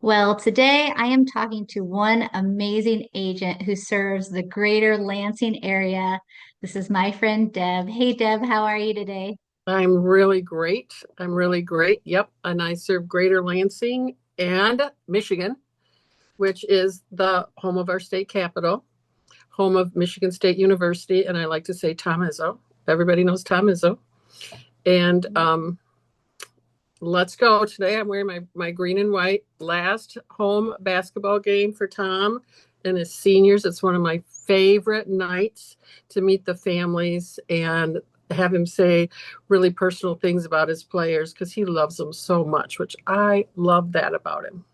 Well, today I am talking to one amazing agent who serves the greater Lansing area. This is my friend Deb. Hey, Deb, how are you today? I'm really great. I'm really great. Yep. And I serve Greater Lansing and Michigan, which is the home of our state capital, home of Michigan State University. And I like to say Tom Izzo. Everybody knows Tom Izzo. And let's go. Today I'm wearing my green and white last home basketball game for Tom and his seniors. It's one of my favorite nights to meet the families and have him say really personal things about his players because he loves them so much, which I love that about him.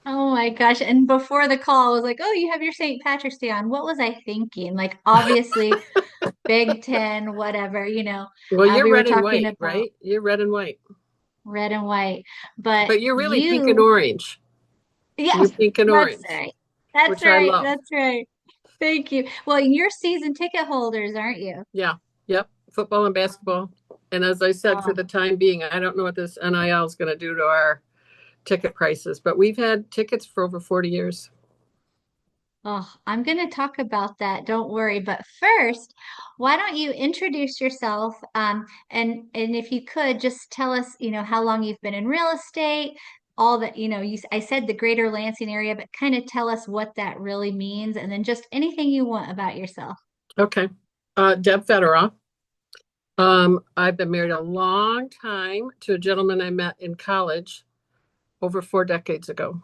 Oh my gosh. And before the call, I was like, oh, you have your St. Patrick's Day on. What was I thinking? Like, obviously, Big Ten, whatever, Well, you're we were red and talking white, about right? You're red and white, red and white. But but you're really pink and you, orange. You're yes, pink and that's orange, right. That's which I right. love. That's right. Thank you. Well, you're season ticket holders, aren't you? Yeah. Yep. Football and basketball. And as I said, for Oh. the time being, I don't know what this NIL is going to do to our ticket prices, but we've had tickets for over 40 years. Oh, I'm going to talk about that. Don't worry. But first, why don't you introduce yourself? And if you could just tell us, how long you've been in real estate, all that, I said the greater Lansing area, but kind of tell us what that really means, and then just anything you want about yourself. Okay. Deb Federau. I've been married a long time to a gentleman I met in college over 4 decades ago.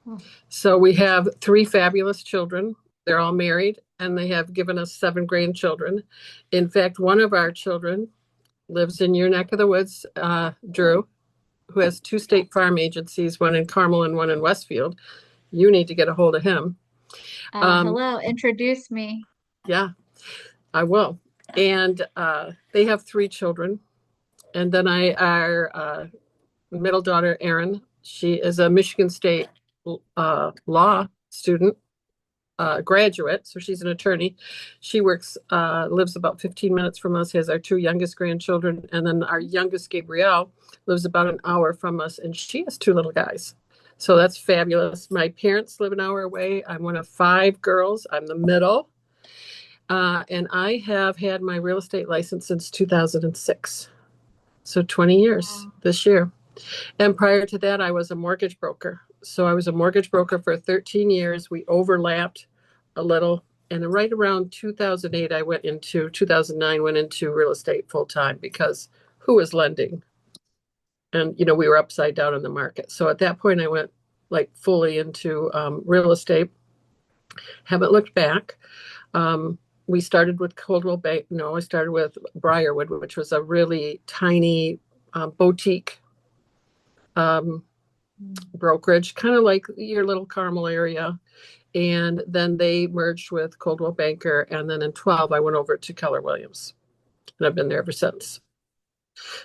Oh, So we have three fabulous children. They're all married and they have given us seven grandchildren. In fact, one of our children lives in your neck of the woods, Drew, who has two state farm agencies, one in Carmel and one in Westfield. You need to get a hold of him. Um, hello, introduce me. yeah, I will. And they have three children. And then our middle daughter, Erin, she is a Michigan State law student, graduate. So she's an attorney. She lives about 15 minutes from us, has our two youngest grandchildren. And then our youngest, Gabrielle, lives about an hour from us. And she has two little guys. So that's fabulous. My parents live an hour away. I'm one of five girls. I'm the middle. And I have had my real estate license since 2006. So 20 years Wow. this year. And prior to that, I was a mortgage broker. So I was a mortgage broker for 13 years. We overlapped a little. And right around 2008, 2009, went into real estate full time because who was lending? And, we were upside down in the market. So at that point, I went like fully into real estate. Haven't looked back. Um, we started with Coldwell Bank. No, I started with Briarwood, which was a really tiny boutique um, brokerage, kind of like your little Carmel area. And then they merged with Coldwell Banker. And then in 12, I went over to Keller Williams. And I've been there ever since.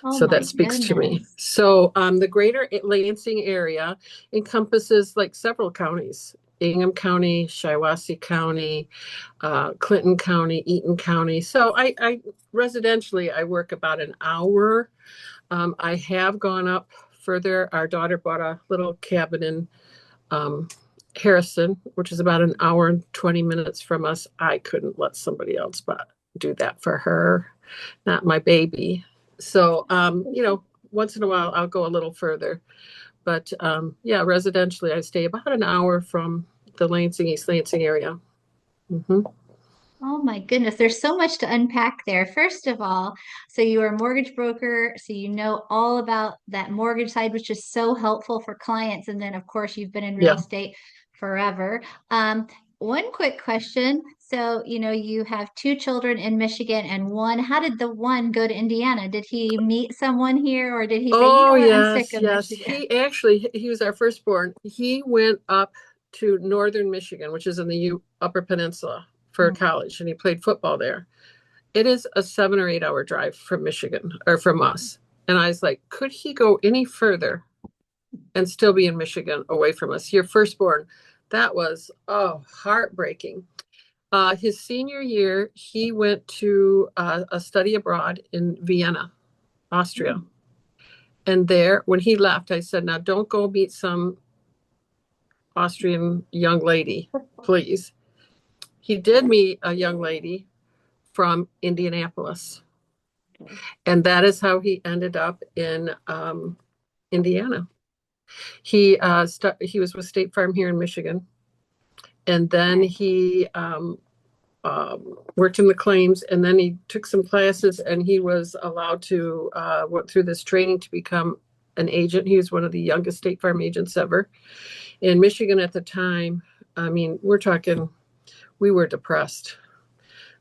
Oh So my that speaks to me. goodness. So the greater Lansing area encompasses like several counties. Ingham County, Shiawassee County, Clinton County, Eaton County. So I residentially, I work about an hour. I have gone up further. Our daughter bought a little cabin in um, Harrison, which is about an hour and 20 minutes from us. I couldn't let somebody else do that for her, not my baby. So, once in a while I'll go a little further. But yeah, residentially, I stay about an hour from the Lansing, East Lansing area. Hmm. Oh my goodness, there's so much to unpack there. First of all, so you are a mortgage broker, so you know all about that mortgage side, which is so helpful for clients. And then, of course, you've been in real Yeah. estate forever. One quick question. So, you have two children in Michigan and one, how did the one go to Indiana? Did he meet someone here or did he say, Oh, what, I'm sick yes, of yes. Michigan? He was our firstborn. He went up to northern Michigan, which is in the Upper Peninsula, for college, and he played football there. It is a 7 or 8 hour drive from Michigan or from us. And I was like, could he go any further and still be in Michigan away from us? Your firstborn. That was, oh, heartbreaking. His senior year, he went to a study abroad in Vienna, Austria. Mm. And there, when he left, I said, now don't go meet some Austrian young lady, please. He did meet a young lady from Indianapolis, Okay. and that is how he ended up in Indiana. He was with State Farm here in Michigan, and then Okay. he worked in the claims, and then he took some classes, and he was allowed to went through this training to become an agent. He was one of the youngest State Farm agents ever in Michigan at the time. I mean, we're talking, we were depressed.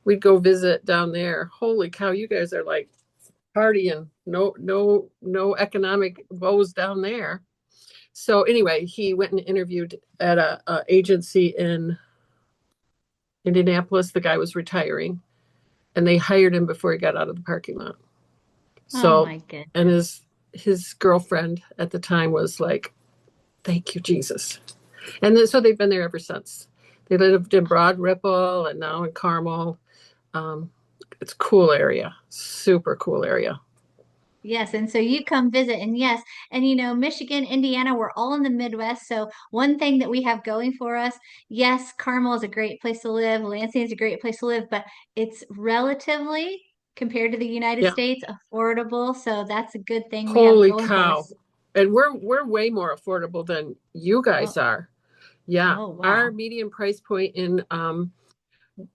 We'd go visit down there. Holy cow, you guys are like partying. No economic woes down there. So anyway, he went and interviewed at a agency in Indianapolis. The guy was retiring, and they hired him before he got out of the parking lot. Oh So, my and goodness. his girlfriend at the time was like, "Thank you, Jesus." And then, so they've been there ever since. They lived in Broad Ripple and now in Carmel. Um, it's a cool area, super cool area. Yes, and so you come visit, and yes, and Michigan, Indiana, we're all in the Midwest. So one thing that we have going for us, yes, Carmel is a great place to live, Lansing is a great place to live, but it's relatively, compared to the United Yeah. States, affordable. So that's a good thing we have Holy going for cow. us. And we're way more affordable than you guys Oh, are. Yeah. oh Our wow. median price point in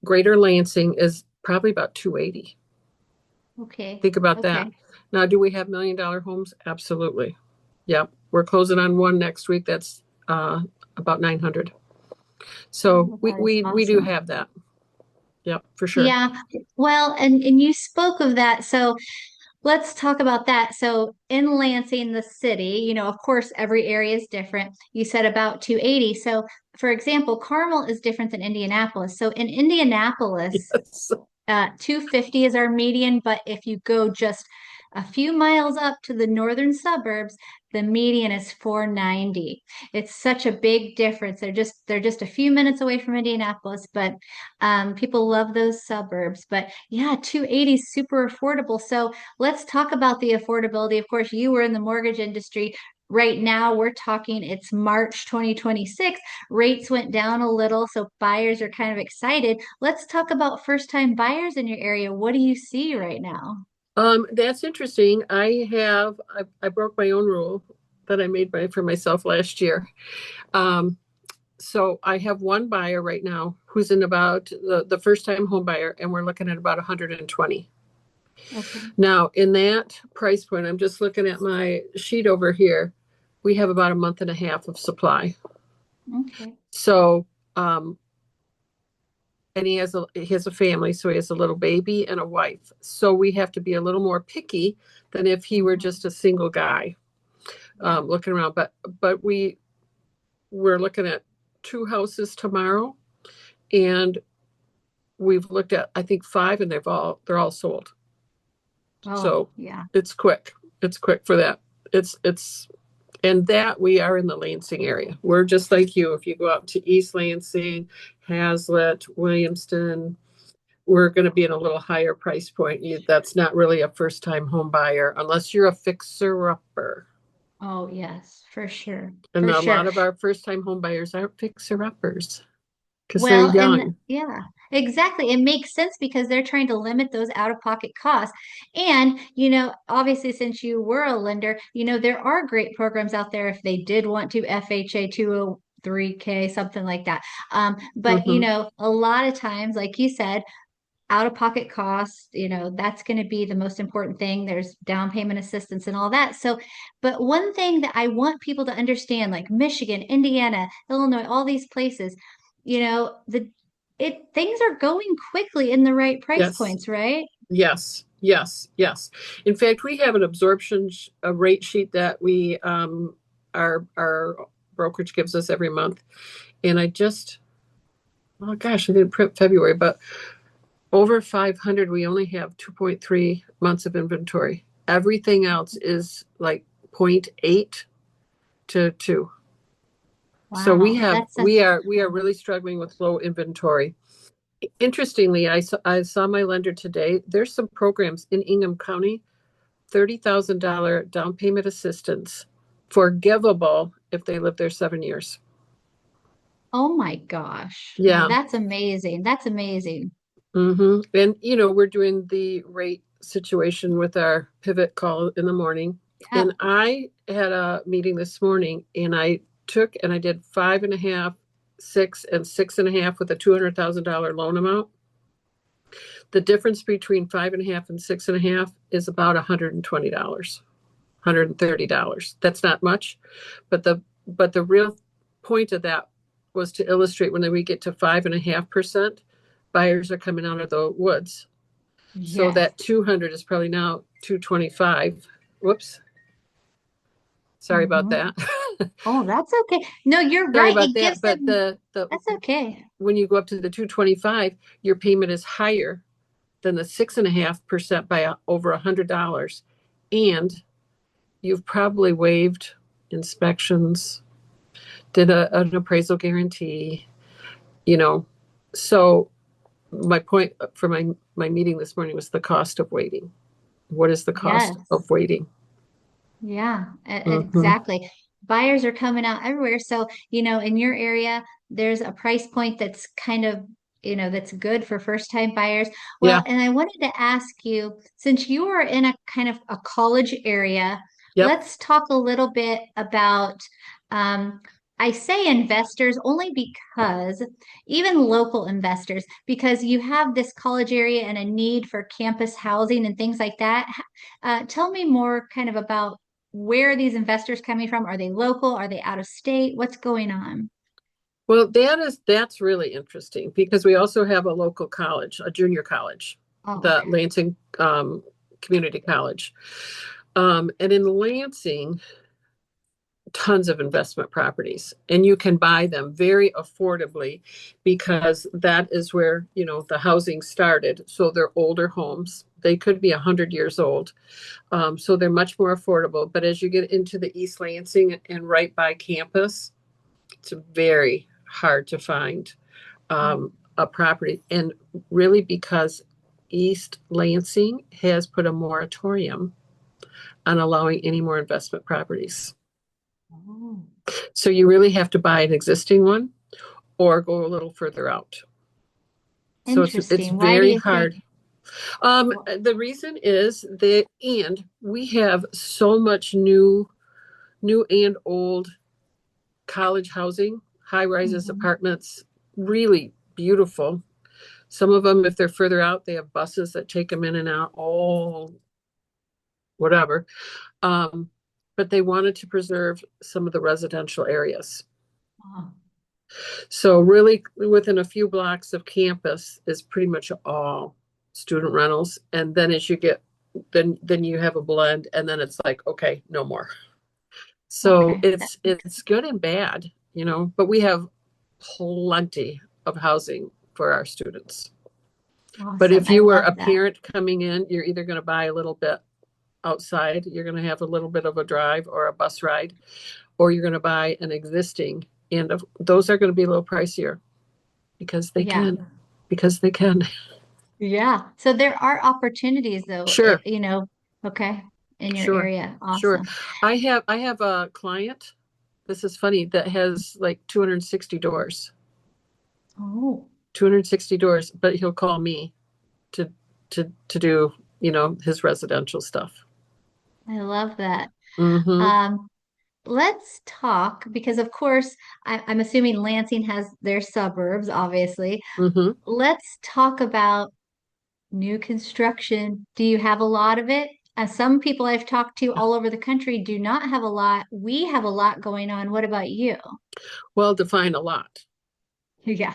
Greater Lansing is probably about 280. Okay. Think about that. Okay. Now, do we have $1 million homes? Absolutely. Yep. We're closing on one next week that's about 900. So Oh, we that is we we do awesome. have that. Yep, for sure. Yeah. Well, and you spoke of that. So let's talk about that. So in Lansing, the city, of course, every area is different. You said about 280. So for example, Carmel is different than Indianapolis. So in Indianapolis, Yes. 250 is our median, but if you go just a few miles up to the northern suburbs, the median is 490. It's such a big difference. They're just a few minutes away from Indianapolis, but people love those suburbs. But yeah, 280 is super affordable. So let's talk about the affordability. Of course, you were in the mortgage industry. Right now, we're talking it's March 2026. Rates went down a little, so buyers are kind of excited. Let's talk about first-time buyers in your area. What do you see right now? That's interesting. I broke my own rule that I made for myself last year. Um, so I have one buyer right now who's in about the first time home buyer, and we're looking at about 120. Okay. Now, in that price point, I'm just looking at my sheet over here. We have about a month and a half of supply. Okay. So, and he has a family, so he has a little baby and a wife. So we have to be a little more picky than if he were Mhm. just a single guy Yeah. looking around. But we're looking at two houses tomorrow, and we've looked at I think five, and they're all sold. Oh, So yeah. it's quick. It's quick for that. It's and that we are in the Lansing area. We're just like you. If you go out to East Lansing, Hazlet, Williamston, we're going to be in a little higher price point. That's not really a first time home buyer unless you're a fixer upper. Oh, yes, for sure. And For a sure. lot of our first time home buyers aren't fixer uppers because they're Well, and young. yeah, exactly. It makes sense because they're trying to limit those out-of-pocket costs. And, obviously, since you were a lender, there are great programs out there if they did want to FHA 203K, something like that. But, Hmm. a lot of times, like you said, out-of-pocket costs, that's going to be the most important thing. There's down payment assistance and all that. So, but one thing that I want people to understand, like Michigan, Indiana, Illinois, all these places, the it things are going quickly in the right price Yes, points, right? yes, yes, yes. In fact, we have an absorption a rate sheet that our brokerage gives us every month. And oh gosh, I didn't print February, but over 500, we only have 2.3 months of inventory. Everything else is like zero point 0.8 to 2. So we Wow, have that's a we are really struggling with low inventory. Interestingly, I saw my lender today. There's some programs in Ingham County, $30,000 down payment assistance, forgivable if they live there 7 years. Oh my gosh. Well, Yeah. that's amazing. That's amazing. And, we're doing the rate situation with our pivot call in the morning. Yeah. And I had a meeting this morning and I took and I did 5.5, 6, and 6.5 with a $200,000 loan amount. The difference between 5.5 and 6.5 is about $120, $130. That's not much, but the real point of that was to illustrate when we get to 5.5%, buyers are coming out of the woods. So Yes. that 200 is probably now 225. Whoops. Sorry about Hmm. that. Oh, that's okay. No, you're Sorry right. about It that. gives But them, the that's okay. when you go up to the 225, your payment is higher than the 6.5% by over $100. And you've probably waived inspections, did an appraisal guarantee, you know. So my point for my meeting this morning was the cost of waiting. What is the cost Yes. of waiting? Yeah, Mm-hmm. exactly. Buyers are coming out everywhere. So, in your area, there's a price point that's kind of, that's good for first time buyers. Well, Yeah. and I wanted to ask you, since you are in a kind of a college area, Yep. let's talk a little bit about, um, I say investors only because even local investors, because you have this college area and a need for campus housing and things like that. Tell me more kind of about where are these investors coming from? Are they local? Are they out of state? What's going on? Well, that's really interesting because we also have a local college, a junior college, Oh, the okay. Lansing Community College. And in Lansing, tons of investment properties, and you can buy them very affordably because that is where the housing started. So they're older homes. They could be 100 years old. So they're much more affordable. But as you get into the East Lansing and right by campus, it's very hard to find Oh, a property. And really, because East Lansing has put a moratorium on allowing any more investment properties. oh, So you really have to buy an existing one or go a little further out. So it's interesting. Why do very you think? hard. Well, The reason is that, and we have so much new and old college housing, high rises, mhm. apartments, really beautiful. Some of them, if they're further out, they have buses that take them in and out, all whatever. Um, but they wanted to preserve some of the residential areas. Oh, So really within a few blocks of campus is pretty much all student rentals. And then as you get then you have a blend and then it's like, okay, no more. So okay. That it's good and bad, but we have plenty of housing for our students. But awesome. if I you were love a that. parent coming in, you're either going to buy a little bit outside, you're going to have a little bit of a drive or a bus ride, or you're going to buy an existing. And those are going to be a little pricier because they Yeah. can, because they can. Yeah. So there are opportunities though, Sure, okay, in your sure, area. sure. Awesome. I have a client. This is funny that has like 260 doors, Oh, 260 doors, but he'll call me to to do his residential stuff. I love that. Mm-hmm. Um, Let's talk because, of course, I'm assuming Lansing has their suburbs, obviously. Mm-hmm. Let's talk about new construction. Do you have a lot of it? Some people I've talked to all over the country do not have a lot. We have a lot going on. What about you? Well, define a lot, Yeah.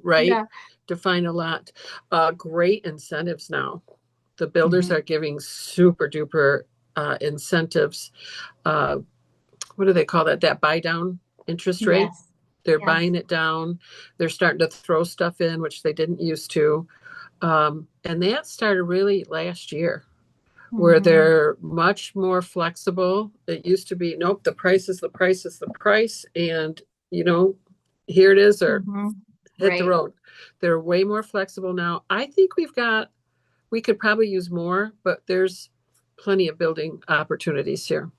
right? Yeah. Define a lot. Great incentives now. The builders Hmm. are giving super duper incentives. Uh, what do they call that? That buy down interest rate. Yes. They're Yes. buying it down. They're starting to throw stuff in, which they didn't used to. And that started really last year, where Hmm. they're much more flexible. It used to be, nope, the price is the price is the price. And, you know, here it is, or Hmm. hit the Right. road. They're way more flexible now. I think we could probably use more, but there's plenty of building opportunities here.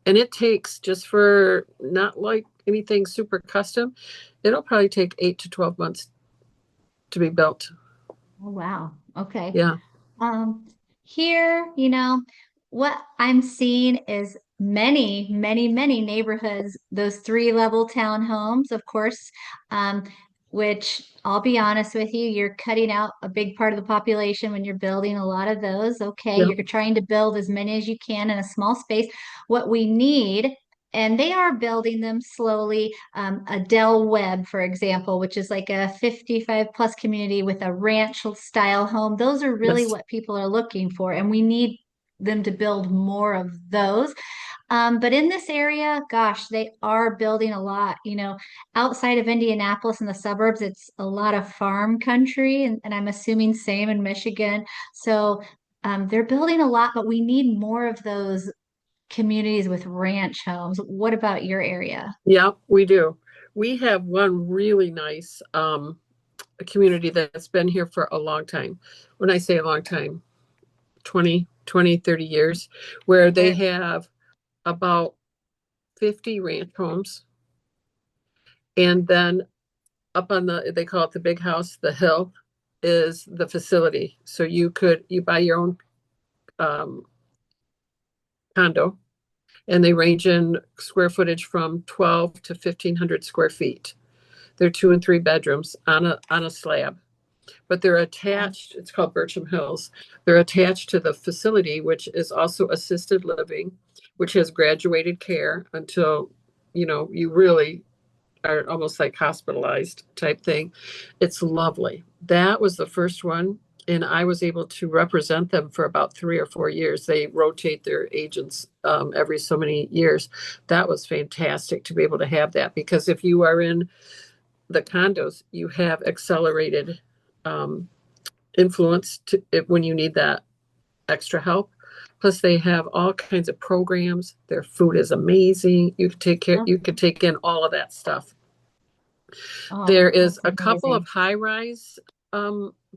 And it takes just for not like anything super custom, it'll probably take 8 to 12 months to be built. Oh, wow. Okay. Yeah. Um, Here, what I'm seeing is many, many, many neighborhoods, those three-level townhomes, of course, um, which I'll be honest with you, you're cutting out a big part of the population when you're building a lot of those. Okay, Yep. you're trying to build as many as you can in a small space. What we need, and they are building them slowly. A Del Webb, for example, which is like a 55 plus community with a ranch style home. Those are really Yes. what people are looking for, and we need them to build more of those. But in this area, gosh, they are building a lot. Outside of Indianapolis in the suburbs, it's a lot of farm country, and I'm assuming same in Michigan. So they're building a lot, but we need more of those communities with ranch homes. What about your area? Yeah, we do. We have one really nice community that's been here for a long time. When I say a long time, 20, 20, 30 years, where they Sure. have about 50 ranch homes. And then up on they call it the big house, the hill is the facility. So you buy your own um, condo, and they range in square footage from 12 to 1,500 square feet. They're 2 and 3 bedrooms on a slab, but they're Oh, attached. It's called Bircham Hills. They're attached to the facility, which is also assisted living, which has graduated care until you really are almost like hospitalized type thing. It's lovely. That was the first one. And I was able to represent them for about 3 or 4 years. They rotate their agents every so many years. That was fantastic to be able to have that because if you are in the condos, you have accelerated um, influence when you need that extra help. Plus, they have all kinds of programs. Their food is amazing. You can take care. oh, You can take in all of that stuff. oh, There is that's a couple of amazing. high-rise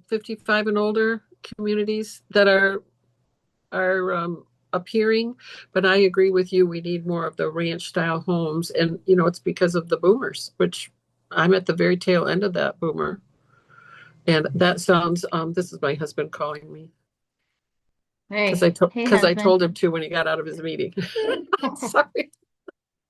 55 and older communities that are appearing, but I agree with you. We need more of the ranch style homes, and it's because of the boomers, which I'm at the very tail end of that boomer. And that sounds. This is my husband calling me because I Hey, told hey, because I husband. told him to when he got out of his meeting. Sorry.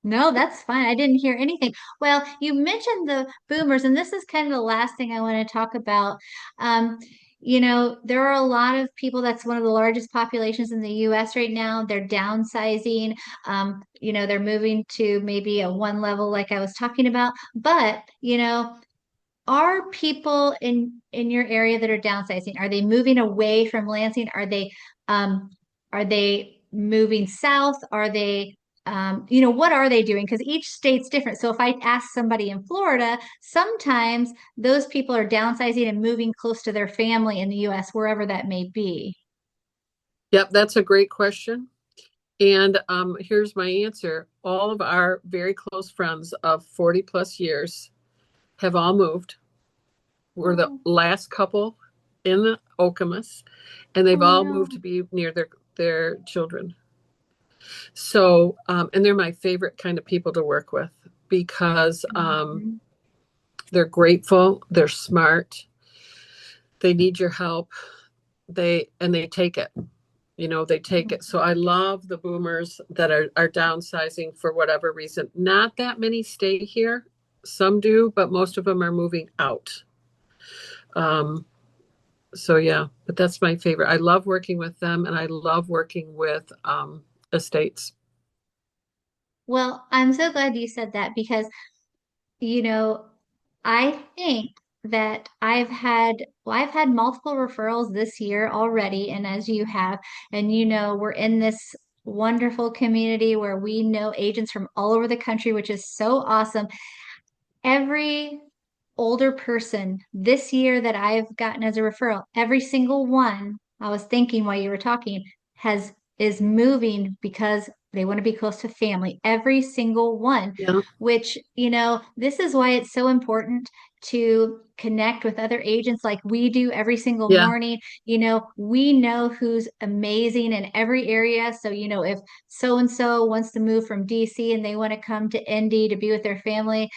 No, that's fine. I didn't hear anything. Well, you mentioned the boomers, and this is kind of the last thing I want to talk about. Um, there are a lot of people, that's one of the largest populations in the US right now. They're downsizing. They're moving to maybe a one level, like I was talking about. But, are people in your area that are downsizing, are they moving away from Lansing? Um are they moving south? Are they what are they doing? Because each state's different. So if I ask somebody in Florida, sometimes those people are downsizing and moving close to their family in the US, wherever that may be. Yep, that's a great question. And here's my answer. All of our very close friends of 40 plus years have all moved. We're the Oh, last couple in the Okemos, and they've oh all moved no. to be near their children. So, and they're my favorite kind of people to work with because Mhm. they're grateful, they're smart, they need your help, they take it. They take it. So I love the boomers that are downsizing for whatever reason. Not that many stay here. Some do, but most of them are moving out. Um, so yeah, but that's my favorite. I love working with them and I love working with estates. Well, I'm so glad you said that because You know, I think that I've had multiple referrals this year already, and as you have, and we're in this wonderful community where we know agents from all over the country, which is so awesome. Every older person this year that I've gotten as a referral, every single one, I was thinking while you were talking, has is moving because they want to be close to family. Every single one, Yeah. which, this is why it's so important to connect with other agents like we do every single Yeah. morning. We know who's amazing in every area. So, if so and so wants to move from DC and they want to come to Indy to be with their family,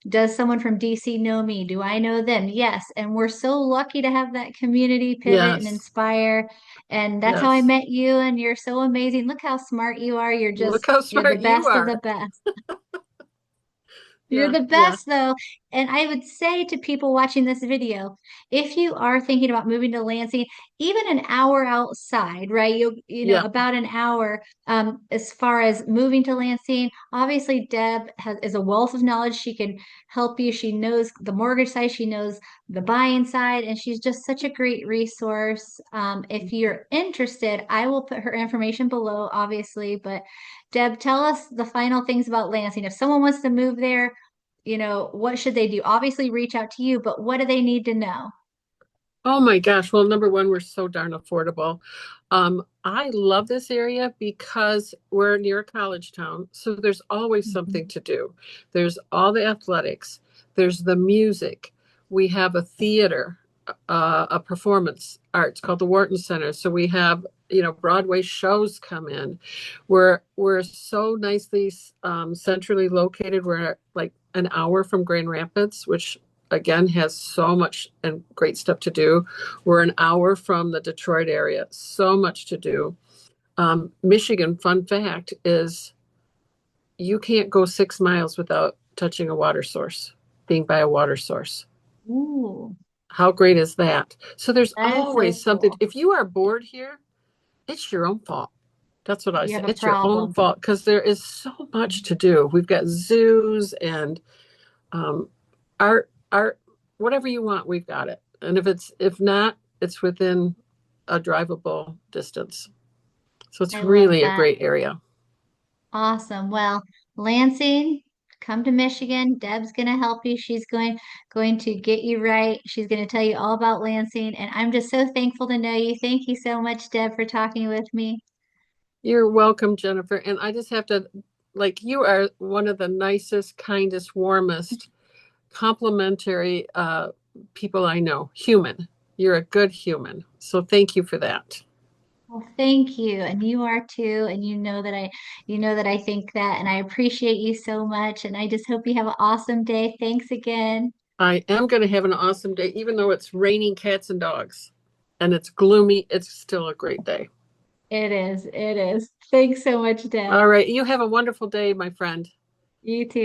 does someone from DC know me? Do I know them? Yes. And we're so lucky to have that community pivot and Yes. inspire. And that's how I Yes. met you. And you're so amazing. Look how smart you are. Look how You're the smart you best of the are. best. You're Yeah. the Yeah. best, though. And I would say to people watching this video, if you are thinking about moving to Lansing, even an hour outside, right? Yeah. About an hour, as far as moving to Lansing, obviously is a wealth of knowledge. She can help you. She knows the mortgage side, she knows the buying side, and she's just such a great resource. If you're interested, I will put her information below, obviously, but Deb, tell us the final things about Lansing. If someone wants to move there, what should they do? Obviously, reach out to you, but what do they need to know? Oh my gosh. Well, number one, we're so darn affordable. I love this area because we're near a college town. So there's always something Mhm. to do. There's all the athletics, there's the music. We have a theater, a performance arts called the Wharton Center. So we have, Broadway shows come in. We're so nicely centrally located. We're like an hour from Grand Rapids, which again has so much and great stuff to do. We're an hour from the Detroit area, so much to do. Michigan, fun fact is you can't go 6 miles without touching a water source, being by a water source. Ooh, How great is that? So there's that is so always something. cool. If you are bored here, it's your own fault. That's what I You say. have a It's your own problem. fault because there is so much to do. We've got zoos and um, art, whatever you want, we've got it. And if not, it's within a drivable distance. So it's I love really a that. great area. Awesome. Well, Lansing, come to Michigan. Deb's going to help you. She's going to get you right. She's going to tell you all about Lansing, and I'm just so thankful to know you. Thank you so much, Deb, for talking with me. You're welcome, Jennifer. And I just have to, like, you are one of the nicest, kindest, warmest, complimentary people I know. Human. You're a good human. So thank you for that. Well, thank you. And you are too. And you know that I think that, and I appreciate you so much. And I just hope you have an awesome day. Thanks again. I am going to have an awesome day, even though it's raining cats and dogs and it's gloomy. It's still a great day. It is. It is. Thanks so much, Deb. All right. You have a wonderful day, my friend. You too.